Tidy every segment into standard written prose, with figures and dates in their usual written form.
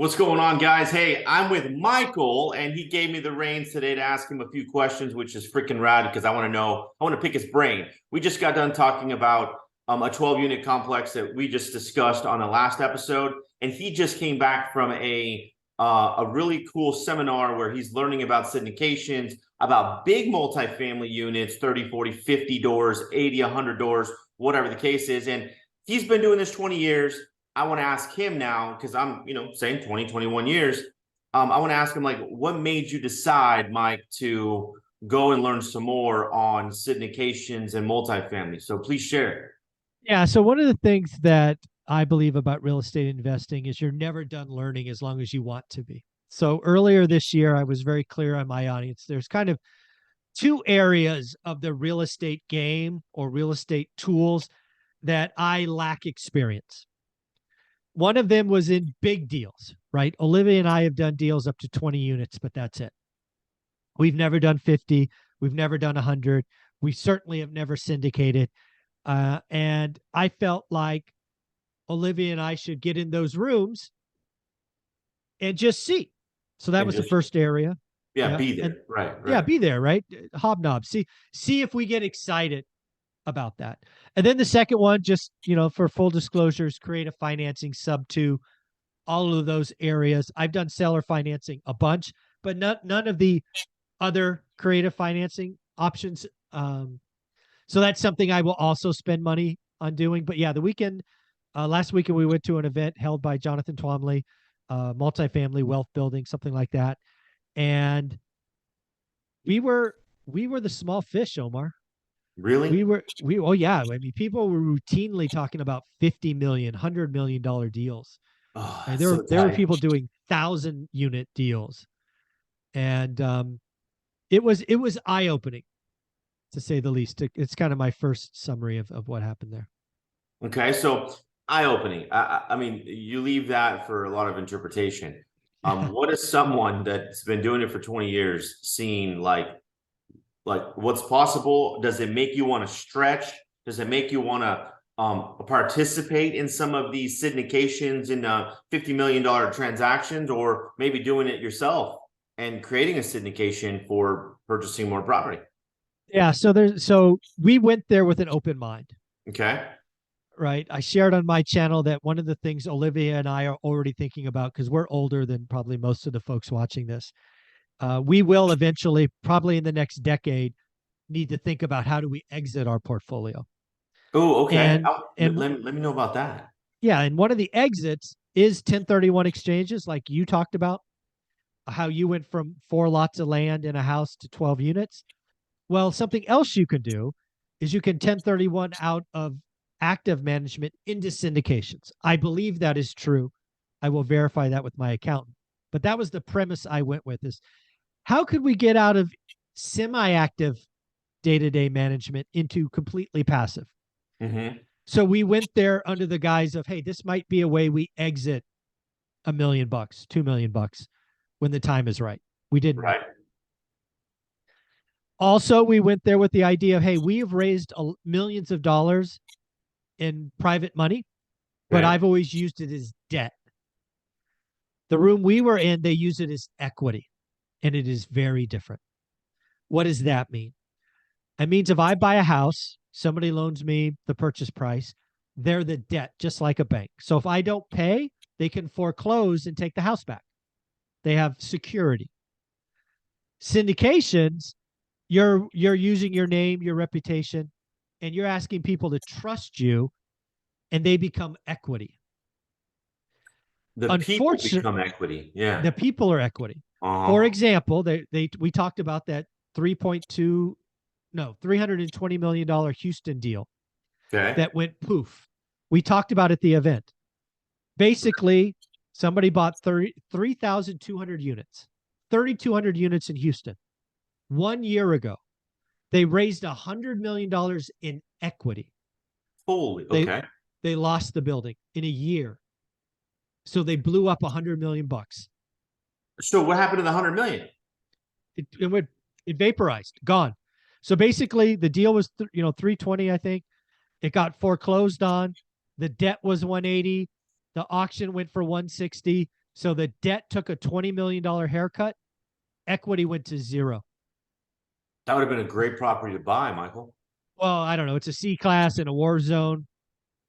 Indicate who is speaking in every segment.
Speaker 1: What's going on, guys? Hey, I'm with Michael, and he gave me the reins today to ask him a few questions, which is freaking rad because I want to pick his brain. We just got done talking about a 12-unit complex that we just discussed on the last episode, and he just came back from a really cool seminar where he's learning about syndications, about big multifamily units, 30, 40, 50 doors, 80, 100 doors, whatever the case is. And he's been doing this 20 years. I want to ask him now, because I'm, saying 20, 21 years. I want to ask him, like, what made you decide, Mike, to go and learn some more on syndications and multifamily? So please share.
Speaker 2: Yeah. So one of the things that I believe about real estate investing is you're never done learning as long as you want to be. So earlier this year, I was very clear on my audience. There's kind of two areas of the real estate game or real estate tools that I lack experience. One of them was in big deals, right? Olivia and I have done deals up to 20 units, but that's it. We've never done 50. We've never done 100. We certainly have never syndicated. And I felt like Olivia and I should get in those rooms and just see. So that was the first area.
Speaker 1: Yeah, be there. Right.
Speaker 2: Yeah, be there, right? Hobnob. See if we get excited about that. And then the second one, just, for full disclosures, creative financing, sub two, all of those areas. I've done seller financing a bunch, but none of the other creative financing options. So that's something I will also spend money on doing. But yeah, last weekend we went to an event held by Jonathan Twomley, multifamily wealth building, something like that. And we were the small fish, Omar.
Speaker 1: Really?
Speaker 2: Oh yeah. I mean, people were routinely talking about 50 million, $100 million deals.
Speaker 1: Oh,
Speaker 2: and there were people doing 1,000-unit deals. And it was eye-opening, to say the least. It's kind of my first summary of what happened there.
Speaker 1: Okay. So eye-opening. I mean, you leave that for a lot of interpretation. What is someone that's been doing it for 20 years seeing like what's possible? Does it make you want to stretch? Does it make you want to participate in some of these syndications in $50 million transactions, or maybe doing it yourself and creating a syndication for purchasing more property?
Speaker 2: Yeah. So we went there with an open mind.
Speaker 1: Okay.
Speaker 2: Right. I shared on my channel that one of the things Olivia and I are already thinking about, because we're older than probably most of the folks watching this, we will eventually, probably in the next decade, need to think about how do we exit our portfolio.
Speaker 1: Oh, okay.
Speaker 2: And
Speaker 1: let me know about that.
Speaker 2: Yeah. And one of the exits is 1031 exchanges, like you talked about, how you went from 4 lots of land in a house to 12 units. Well, something else you can do is you can 1031 out of active management into syndications. I believe that is true. I will verify that with my accountant. But that was the premise I went with, is how could we get out of semi-active day-to-day management into completely passive?
Speaker 1: Mm-hmm.
Speaker 2: So we went there under the guise of, hey, this might be a way we exit $1 million, $2 million when the time is right. We didn't.
Speaker 1: Right.
Speaker 2: Also, we went there with the idea of, hey, we have raised millions of dollars in private money, but I've always used it as debt. The room we were in, they use it as equity, and it is very different. What does that mean? It means if I buy a house, somebody loans me the purchase price, they're the debt, just like a bank. So if I don't pay, they can foreclose and take the house back. They have security. Syndications, you're using your name, your reputation, and you're asking people to trust you, and they become equity.
Speaker 1: The people become equity. Yeah.
Speaker 2: The people are equity. For example, we talked about that $320 million Houston deal that went poof. We talked about at the event. Basically, somebody bought 3,200 units, 3,200 units in Houston 1 year ago. They raised $100 million in equity.
Speaker 1: Holy, okay.
Speaker 2: They lost the building in a year. So they blew up $100 million.
Speaker 1: So what happened to the 100 million?
Speaker 2: It vaporized, gone. So basically the deal was 320, I think. It got foreclosed on. The debt was 180. The auction went for 160. So the debt took a $20 million haircut. Equity went to zero.
Speaker 1: That would have been a great property to buy, Michael.
Speaker 2: Well, I don't know. It's a C class in a war zone.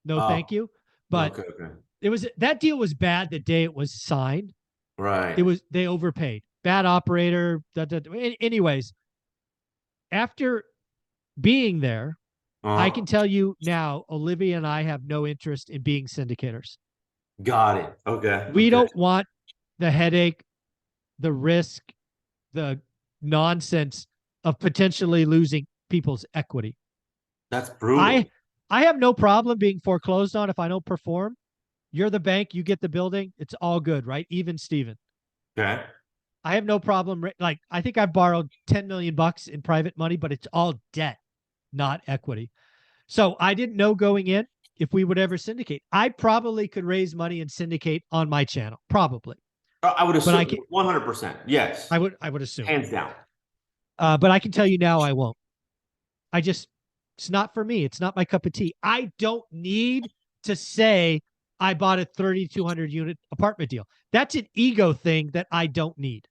Speaker 2: No, thank
Speaker 1: Oh,
Speaker 2: you. But
Speaker 1: okay, okay.
Speaker 2: it was that deal was bad the day it was signed.
Speaker 1: Right.
Speaker 2: They overpaid. Bad operator. Anyways, after being there, I can tell you now, Olivia and I have no interest in being syndicators.
Speaker 1: Got it. Okay.
Speaker 2: We
Speaker 1: Okay.
Speaker 2: don't want the headache, the risk, the nonsense of potentially losing people's equity.
Speaker 1: That's brutal.
Speaker 2: I have no problem being foreclosed on if I don't perform. You're the bank, you get the building, it's all good, right? Even Steven.
Speaker 1: Okay.
Speaker 2: I have no problem. Like, I think I've borrowed 10 million bucks in private money, but it's all debt, not equity. So I didn't know going in if we would ever syndicate. I probably could raise money and syndicate on my channel, probably.
Speaker 1: I would assume 100%. Yes.
Speaker 2: I would assume.
Speaker 1: Hands down.
Speaker 2: But I can tell you now I won't. It's not for me. It's not my cup of tea. I don't need to say I bought a 3,200 unit apartment deal. That's an ego thing that I don't need.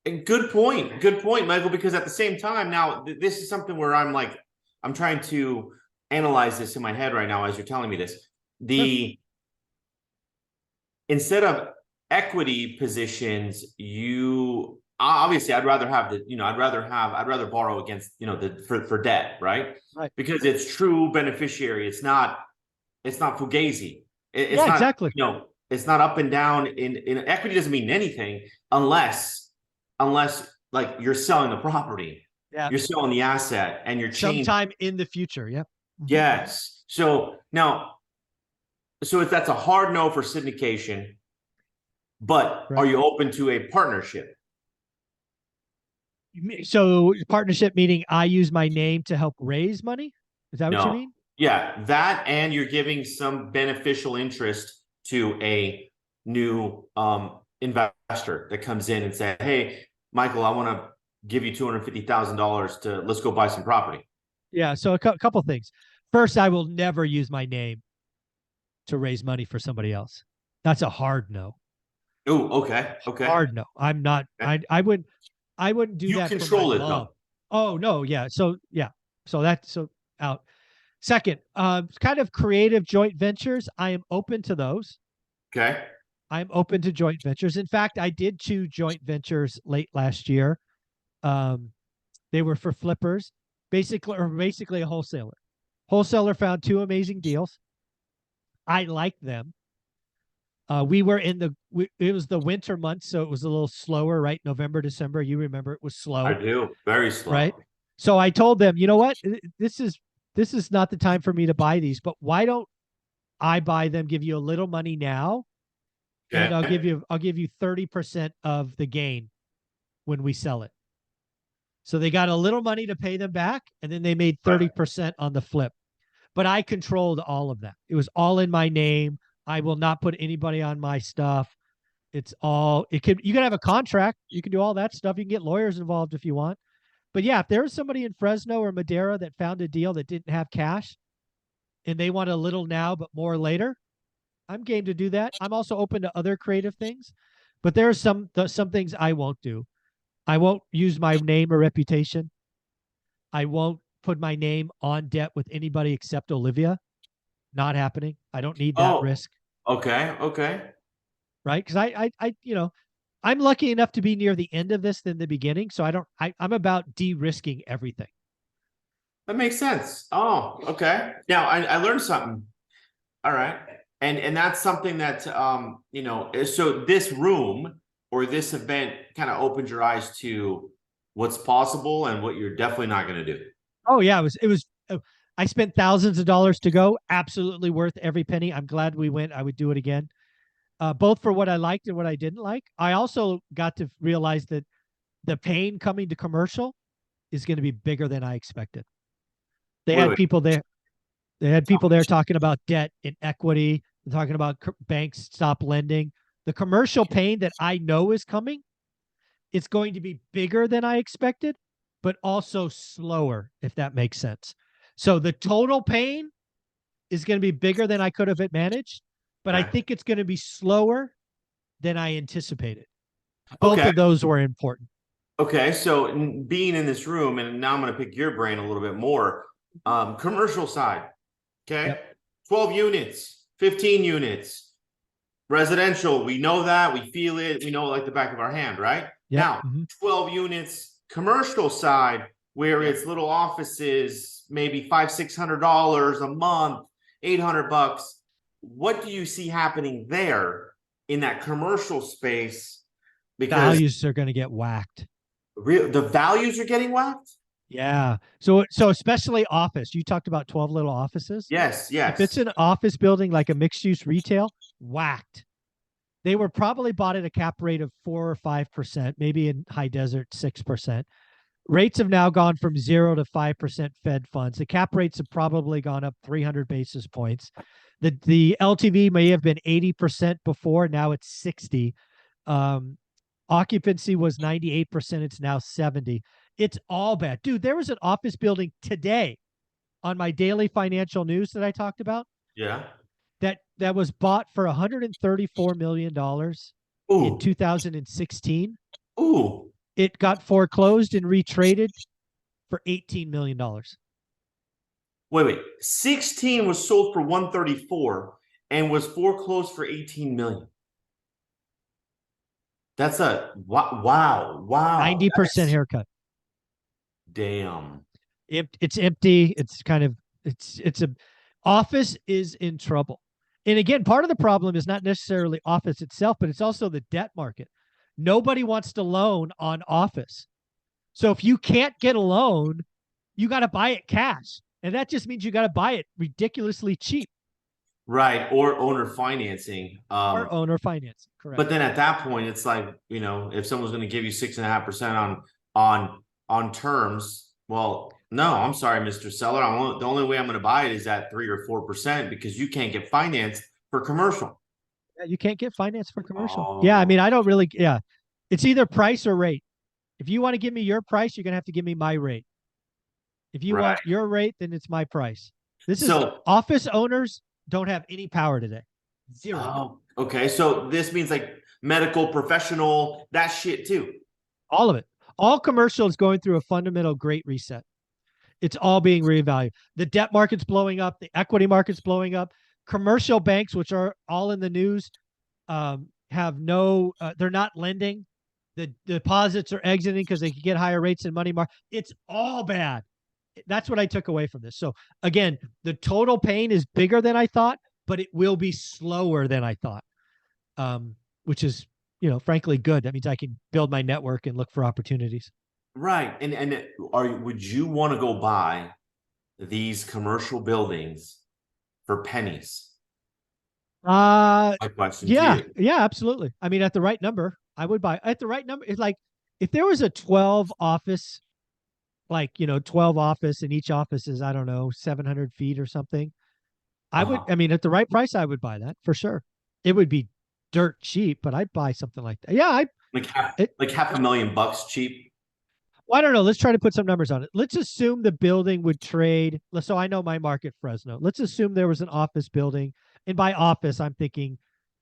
Speaker 1: And good point. Good point, Michael, because at the same time, now this is something where I'm trying to analyze this in my head right now as you're telling me this. Instead of equity positions, you obviously I'd rather have I'd rather borrow against, for debt, right?
Speaker 2: Right.
Speaker 1: Because it's true beneficiary. It's not fugazi. It's not,
Speaker 2: exactly.
Speaker 1: It's not up and down in equity doesn't mean anything unless like you're selling the property.
Speaker 2: Yeah.
Speaker 1: You're selling the asset and you're changing
Speaker 2: sometime in the future. Yep.
Speaker 1: Yes. So if that's a hard no for syndication, but
Speaker 2: Right.
Speaker 1: are you open to a partnership?
Speaker 2: So partnership meaning I use my name to help raise money? Is that what you mean?
Speaker 1: Yeah, that, and you're giving some beneficial interest to a new investor that comes in and say, "Hey, Michael, I want to give you $250,000 to let's go buy some property."
Speaker 2: Yeah. So a couple things. First, I will never use my name to raise money for somebody else. That's a hard no.
Speaker 1: Oh, okay. Okay.
Speaker 2: Hard no. I'm not. Okay. I wouldn't do
Speaker 1: you
Speaker 2: that.
Speaker 1: You control it
Speaker 2: love.
Speaker 1: though.
Speaker 2: Oh no. Yeah. So out. Second, kind of creative joint ventures. I am open to those.
Speaker 1: Okay.
Speaker 2: I'm open to joint ventures. In fact, I did 2 joint ventures late last year. They were for flippers, basically a wholesaler. Wholesaler found 2 amazing deals. I liked them. We were it was the winter months, so it was a little slower, right? November, December. You remember it was slow.
Speaker 1: I do. Very slow.
Speaker 2: Right. So I told them, you know what? This is not the time for me to buy these, but why don't I buy them, give you a little money now, and I'll give you 30% of the gain when we sell it. So they got a little money to pay them back, and then they made 30% on the flip. But I controlled all of that. It was all in my name. I will not put anybody on my stuff. You can have a contract. You can do all that stuff. You can get lawyers involved if you want. But yeah, if there was somebody in Fresno or Madera that found a deal that didn't have cash and they want a little now but more later, I'm game to do that. I'm also open to other creative things, but there are some things I won't do. I won't use my name or reputation. I won't put my name on debt with anybody except Olivia. Not happening. I don't need that risk.
Speaker 1: Okay. Okay.
Speaker 2: Right? Because I'm lucky enough to be near the end of this than the beginning. So I'm about de-risking everything.
Speaker 1: That makes sense. Oh, okay. Now I learned something. All right. And that's something that, so this room or this event kind of opened your eyes to what's possible and what you're definitely not going to do.
Speaker 2: Oh yeah. I spent thousands of dollars to go. Absolutely worth every penny. I'm glad we went. I would do it again. Both for what I liked and what I didn't like. I also got to realize that the pain coming to commercial is going to be bigger than I expected. They had people there. They had people there talking about debt and equity, talking about banks stop lending. The commercial pain that I know is coming, it's going to be bigger than I expected, but also slower, if that makes sense. So the total pain is going to be bigger than I could have managed, but I think it's going to be slower than I anticipated. Both
Speaker 1: Okay.
Speaker 2: of those were important.
Speaker 1: Okay. So being in this room, and now I'm going to pick your brain a little bit more. Commercial side. Okay.
Speaker 2: Yep.
Speaker 1: 12 units, 15 units. Residential, we know that, we feel it, we know it like the back of our hand, right?
Speaker 2: Yep.
Speaker 1: Now, 12 units, commercial side, where it's little offices, maybe $500-600 a month, $800. What do you see happening there in that commercial space? Because
Speaker 2: Values are going to get whacked.
Speaker 1: the values are getting whacked.
Speaker 2: Yeah. So especially office. You talked about 12 little offices.
Speaker 1: Yes,
Speaker 2: If it's
Speaker 1: yes.
Speaker 2: an office building like a mixed use retail, whacked. They were probably bought at a cap rate of 4 or 5%, maybe in high desert 6%. Rates have now gone from 0 to 5% Fed funds. The cap rates have probably gone up 300 basis points. The LTV may have been 80% before, now it's 60. Occupancy was 98%, it's now 70. It's all bad. Dude, there was an office building today on my daily financial news that I talked about
Speaker 1: Yeah.
Speaker 2: that was bought for $134 million in
Speaker 1: Ooh.
Speaker 2: 2016.
Speaker 1: Ooh.
Speaker 2: It got foreclosed and retraded for $18 million.
Speaker 1: Wait. 16 was sold for 134 and was foreclosed for 18 million. That's a wow.
Speaker 2: 90% haircut.
Speaker 1: Damn.
Speaker 2: It's empty. It's kind of it's a office is in trouble. And again, part of the problem is not necessarily office itself, but it's also the debt market. Nobody wants to loan on office. So if you can't get a loan, you got to buy it cash. And that just means you got to buy it ridiculously cheap.
Speaker 1: Right. Or owner financing.
Speaker 2: Or owner financing. Correct.
Speaker 1: But then at that point, it's like, if someone's going to give you 6.5% on terms, well, no, I'm sorry, Mr. Seller. The only way I'm going to buy it is at 3 or 4% because you can't get financed for commercial.
Speaker 2: Yeah, you can't get finance for commercial.
Speaker 1: Oh.
Speaker 2: Yeah, I mean, I don't really. Yeah, it's either price or rate. If you want to give me your price, you're gonna have to give me my rate. If you want your rate, then it's my price. This is office owners don't have any power today. Zero.
Speaker 1: Oh, okay. So this means like medical professional, that shit too.
Speaker 2: All of it. All commercial is going through a fundamental great reset. It's all being reevaluated. The debt market's blowing up. The equity market's blowing up. Commercial banks, which are all in the news, have no. They're not lending. The deposits are exiting because they can get higher rates in money market. It's all bad. That's what I took away from this. So again, the total pain is bigger than I thought, but it will be slower than I thought, which is, frankly good. That means I can build my network and look for opportunities.
Speaker 1: Right. And would you want to go buy these commercial buildings for pennies? My question to you.
Speaker 2: Yeah, absolutely. I mean, at the right number, I would buy. At the right number, it's like if there was a 12 office, 12 office, and each office is, I don't know, 700 feet or something. I would, I mean, at the right price, I would buy that for sure. It would be dirt cheap, but I'd buy something like that. Yeah,
Speaker 1: like $500,000 cheap.
Speaker 2: Well, I don't know. Let's try to put some numbers on it. Let's assume the building would trade. So I know my market, Fresno. Let's assume there was an office building. And by office, I'm thinking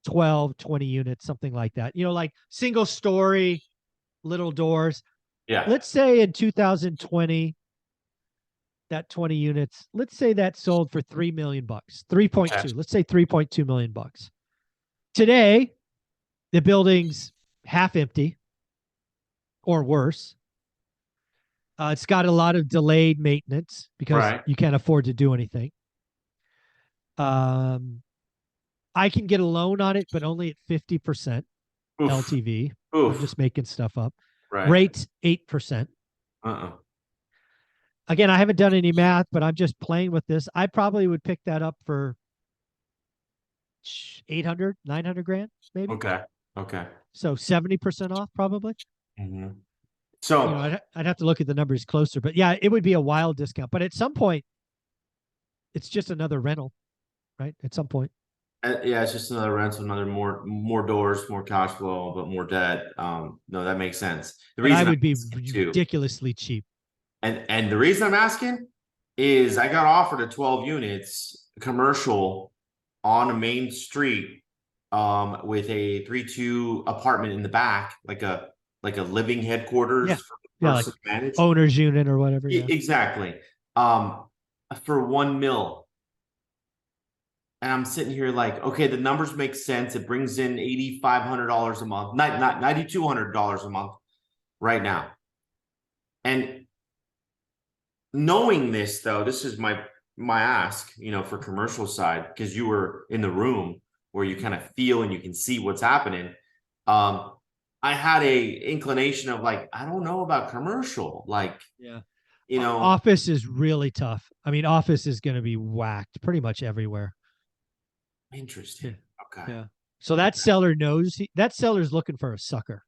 Speaker 2: 12, 20 units, something like that. Like single story, little doors.
Speaker 1: Yeah.
Speaker 2: Let's say in 2020, that 20 units, let's say that sold for $3 million, 3.2. Okay. Let's say $3.2 million. Today, the building's half empty or worse. It's got a lot of delayed maintenance because you can't afford to do anything. I can get a loan on it, but only at 50% LTV. I'm just making stuff up. Rates 8%. Again, I haven't done any math, but I'm just playing with this. I probably would pick that up for 800, 900 grand, maybe.
Speaker 1: Okay.
Speaker 2: So 70% off, probably.
Speaker 1: Mm-hmm. So
Speaker 2: I'd have to look at the numbers closer, but yeah, it would be a wild discount. But at some point, it's just another rental, right? At some point.
Speaker 1: Yeah, it's just another rental, another more doors, more cash flow, but more debt. No, that makes sense. The reason
Speaker 2: I would be ridiculously cheap.
Speaker 1: And the reason I'm asking is I got offered a 12 units commercial on a main street with a 3-2 apartment in the back, like a living headquarters
Speaker 2: Yeah.
Speaker 1: for the
Speaker 2: Yeah, like
Speaker 1: person to manage.
Speaker 2: owner's unit or whatever. Yeah.
Speaker 1: Exactly. For 1 mil. And I'm sitting here like, okay, the numbers make sense. It brings in $8,500 a month, not $9,200 a month right now. And knowing this, though, this is my ask, for commercial side, because you were in the room where you kind of feel and you can see what's happening. I had a inclination of like, I don't know about commercial, like,
Speaker 2: Yeah.
Speaker 1: know,
Speaker 2: Office is really tough. I mean, office is going to be whacked pretty much everywhere.
Speaker 1: interesting. Okay.
Speaker 2: Yeah. So that seller knows that seller's looking for a sucker.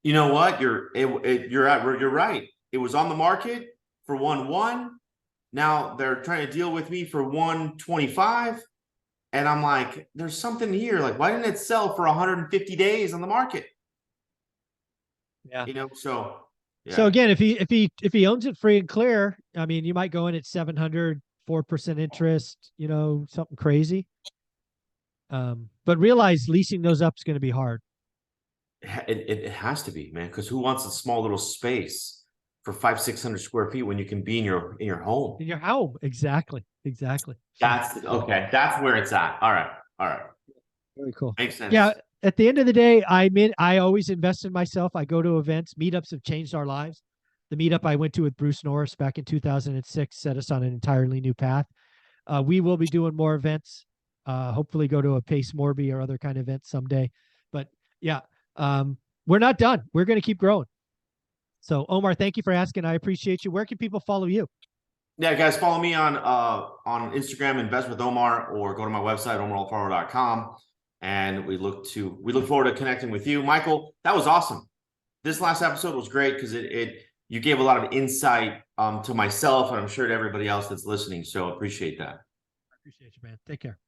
Speaker 1: You know what? You're right. It was on the market for 1.1. Now they're trying to deal with me for 1.25. And I'm like, there's something here. Like, why didn't it sell for 150 days on the market?
Speaker 2: Yeah.
Speaker 1: So yeah.
Speaker 2: So again, if he owns it free and clear, I mean, you might go in at 700, 4% interest, something crazy. But realize leasing those up is going to be hard.
Speaker 1: It has to be, man, because who wants a small little space for 500-600 square feet when you can be in your home?
Speaker 2: In your home, exactly.
Speaker 1: That's okay. That's where it's at. All right.
Speaker 2: Very cool.
Speaker 1: Makes sense.
Speaker 2: Yeah. At the end of the day, I always invest in myself. I go to events. Meetups have changed our lives. The meetup I went to with Bruce Norris back in 2006 set us on an entirely new path. We will be doing more events. Hopefully go to a Pace Morby or other kind of event someday. But yeah, we're not done. We're going to keep growing. So Omar, thank you for asking. I appreciate you. Where can people follow you?
Speaker 1: Yeah, guys, follow me on Instagram, Invest with Omar, or go to my website, omaralfaro.com. And we look forward to connecting with you. Michael, that was awesome. This last episode was great because you gave a lot of insight to myself, and I'm sure to everybody else that's listening. So appreciate that.
Speaker 2: I appreciate you, man. Take care.